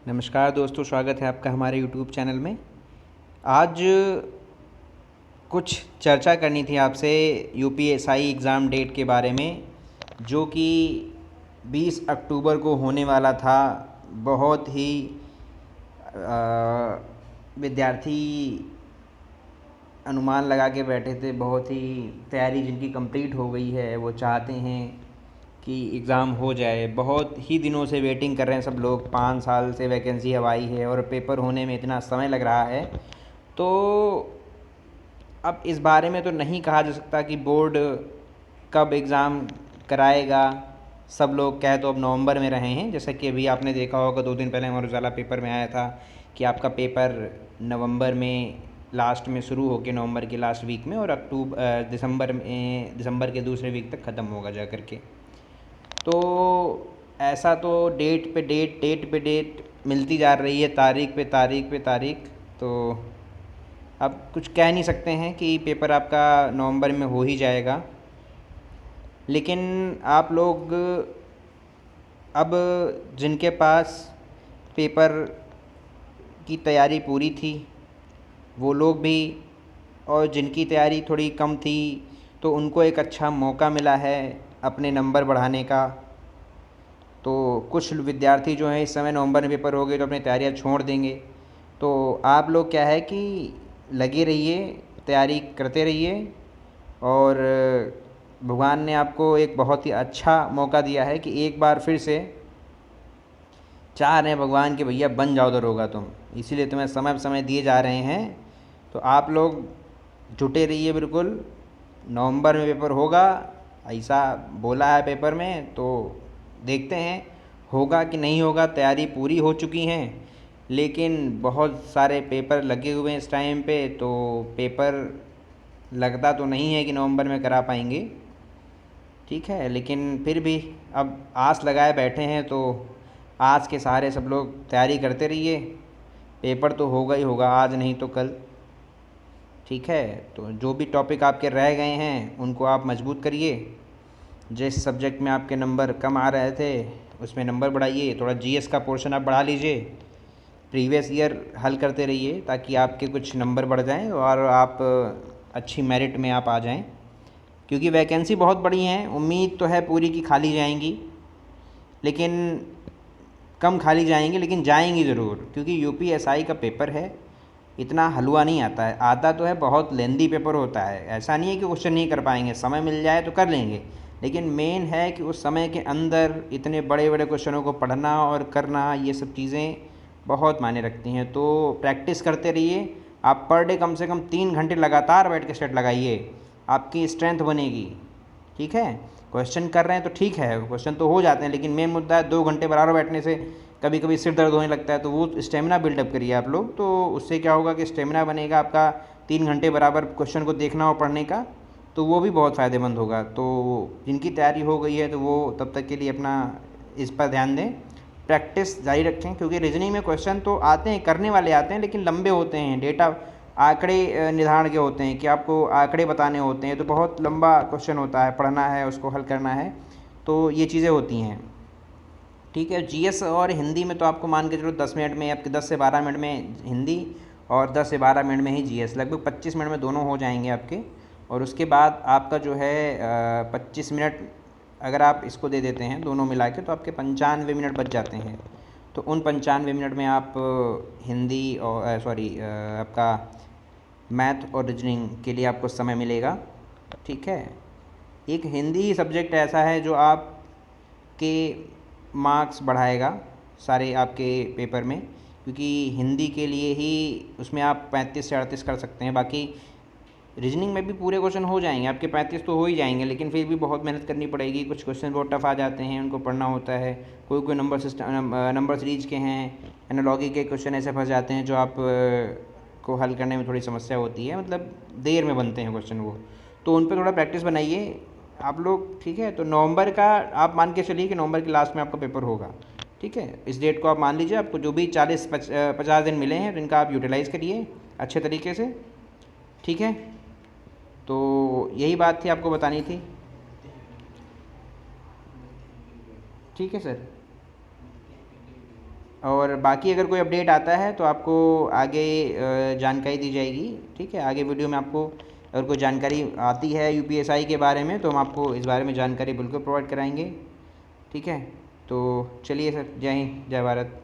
नमस्कार दोस्तों, स्वागत है आपका हमारे यूट्यूब चैनल में। आज कुछ चर्चा करनी थी आपसे यूपीएसआई एग्ज़ाम डेट के बारे में, जो कि 20 अक्टूबर को होने वाला था। बहुत ही विद्यार्थी अनुमान लगा के बैठे थे, बहुत ही तैयारी जिनकी कंप्लीट हो गई है वो चाहते हैं कि एग्ज़ाम हो जाए। बहुत ही दिनों से वेटिंग कर रहे हैं सब लोग, 5 साल से वैकेंसी अब आई है और पेपर होने में इतना समय लग रहा है। तो अब इस बारे में तो नहीं कहा जा सकता कि बोर्ड कब एग्ज़ाम कराएगा। सब लोग कह तो अब नवंबर में रहे हैं, जैसा कि अभी आपने देखा होगा 2 दिन पहले अमर उजाला पेपर में आया था कि आपका पेपर नवंबर में लास्ट में शुरू होकर नवंबर के लास्ट वीक में और दिसंबर के दूसरे वीक तक ख़त्म होगा जा कर के। तो ऐसा तो डेट मिलती जा रही है, तारीख पे तारीख पे तारीख। तो अब कुछ कह नहीं सकते हैं कि पेपर आपका नवंबर में हो ही जाएगा। लेकिन आप लोग अब जिनके पास पेपर की तैयारी पूरी थी वो लोग भी, और जिनकी तैयारी थोड़ी कम थी तो उनको एक अच्छा मौका मिला है अपने नंबर बढ़ाने का। तो कुछ विद्यार्थी जो हैं इस समय नवंबर में पेपर हो गए तो अपनी तैयारियां छोड़ देंगे। तो आप लोग क्या है कि लगे रहिए, तैयारी करते रहिए, और भगवान ने आपको एक बहुत ही अच्छा मौका दिया है कि एक बार फिर से चाह रहे हैं भगवान कि भैया बन जाओ दरोगा तुम, इसीलिए तुम्हें समय समय दिए जा रहे हैं। तो आप लोग जुटे रहिए बिल्कुल। नवंबर में पेपर होगा, ऐसा बोला है पेपर में, तो देखते हैं होगा कि नहीं होगा। तैयारी पूरी हो चुकी हैं, लेकिन बहुत सारे पेपर लगे हुए हैं इस टाइम पे, तो पेपर लगता तो नहीं है कि नवंबर में करा पाएंगे। ठीक है, लेकिन फिर भी अब आस लगाए बैठे हैं, तो आस के सहारे सब लोग तैयारी करते रहिए। पेपर तो होगा ही होगा, आज नहीं तो कल। ठीक है, तो जो भी टॉपिक आपके रह गए हैं उनको आप मजबूत करिए। जिस सब्जेक्ट में आपके नंबर कम आ रहे थे उसमें नंबर बढ़ाइए। थोड़ा जीएस का पोर्शन आप बढ़ा लीजिए, प्रीवियस ईयर हल करते रहिए ताकि आपके कुछ नंबर बढ़ जाएं और आप अच्छी मेरिट में आप आ जाएं। क्योंकि वैकेंसी बहुत बड़ी हैं, उम्मीद तो है पूरी की खाली जाएंगी, लेकिन कम खाली जाएंगी लेकिन जाएंगी ज़रूर। क्योंकि यूपीएसआई का पेपर है, इतना हलवा नहीं आता है। आता तो है, बहुत लेंदी पेपर होता है। ऐसा नहीं है कि क्वेश्चन नहीं कर पाएंगे, समय मिल जाए तो कर लेंगे, लेकिन मेन है कि उस समय के अंदर इतने बड़े बड़े क्वेश्चनों को पढ़ना और करना, ये सब चीज़ें बहुत मायने रखती हैं। तो प्रैक्टिस करते रहिए। आप पर डे कम से कम 3 घंटे लगातार बैठ के सेट लगाइए, आपकी स्ट्रेंथ बनेगी। ठीक है, क्वेश्चन कर रहे हैं तो ठीक है, क्वेश्चन तो हो जाते हैं, लेकिन मेन मुद्दा है 2 घंटे बराबर बैठने से कभी कभी सिर दर्द होने लगता है। तो वो स्टेमिना बिल्डअप करिए आप लोग, तो उससे क्या होगा कि स्टेमिना बनेगा आपका 3 घंटे बराबर क्वेश्चन को देखना और पढ़ने का, तो वो भी बहुत फ़ायदेमंद होगा। तो जिनकी तैयारी हो गई है तो वो तब तक के लिए अपना इस पर ध्यान दें, प्रैक्टिस जारी रखें। क्योंकि रीजनिंग में क्वेश्चन तो आते हैं, करने वाले आते हैं, लेकिन लंबे होते हैं, डेटा आंकड़े निर्धारण के होते हैं कि आपको आंकड़े बताने होते हैं, तो बहुत लंबा क्वेश्चन होता है, पढ़ना है, उसको हल करना है। तो ये चीज़ें होती हैं। ठीक है, जीएस और हिंदी में तो आपको मान के चलो 10 मिनट में, आपके 10 से 12 मिनट में हिंदी और 10 से 12 मिनट में ही जीएस, लगभग 25 मिनट में दोनों हो जाएंगे आपके। और उसके बाद आपका जो है 25 मिनट अगर आप इसको दे देते हैं दोनों मिला के, तो आपके 95 मिनट बच जाते हैं। तो उन 95 मिनट में आप हिंदी और आपका मैथ और रीजनिंग के लिए आपको समय मिलेगा। ठीक है, एक हिंदी सब्जेक्ट ऐसा है जो आपके मार्क्स बढ़ाएगा सारे आपके पेपर में, क्योंकि हिंदी के लिए ही उसमें आप 35 से 38 कर सकते हैं। बाकी रीजनिंग में भी पूरे क्वेश्चन हो जाएंगे आपके, 35 तो हो ही जाएंगे, लेकिन फिर भी बहुत मेहनत करनी पड़ेगी। कुछ क्वेश्चन बहुत टफ आ जाते हैं, उनको पढ़ना होता है। कोई कोई नंबर सीरीज के हैं, एनालॉजी के क्वेश्चन ऐसे फंस जाते हैं जो आप को हल करने में थोड़ी समस्या होती है, मतलब देर में बनते हैं क्वेश्चन वो। तो उन पर थोड़ा प्रैक्टिस बनाइए आप लोग। ठीक है, तो नवंबर का आप मान के चलिए कि नवंबर के लास्ट में आपका पेपर होगा। ठीक है, इस डेट को आप मान लीजिए। आपको जो भी 40-50 दिन मिले हैं तो इनका आप यूटिलाइज़ करिए अच्छे तरीके से। ठीक है, तो यही बात थी, आपको बतानी थी। ठीक है सर, और बाकी अगर कोई अपडेट आता है तो आपको आगे जानकारी दी जाएगी। ठीक है, आगे वीडियो में आपको अगर कोई जानकारी आती है यूपीएसआई के बारे में तो हम आपको इस बारे में जानकारी बिल्कुल प्रोवाइड कराएंगे। ठीक है, तो चलिए सर, जय हिंद, जय भारत।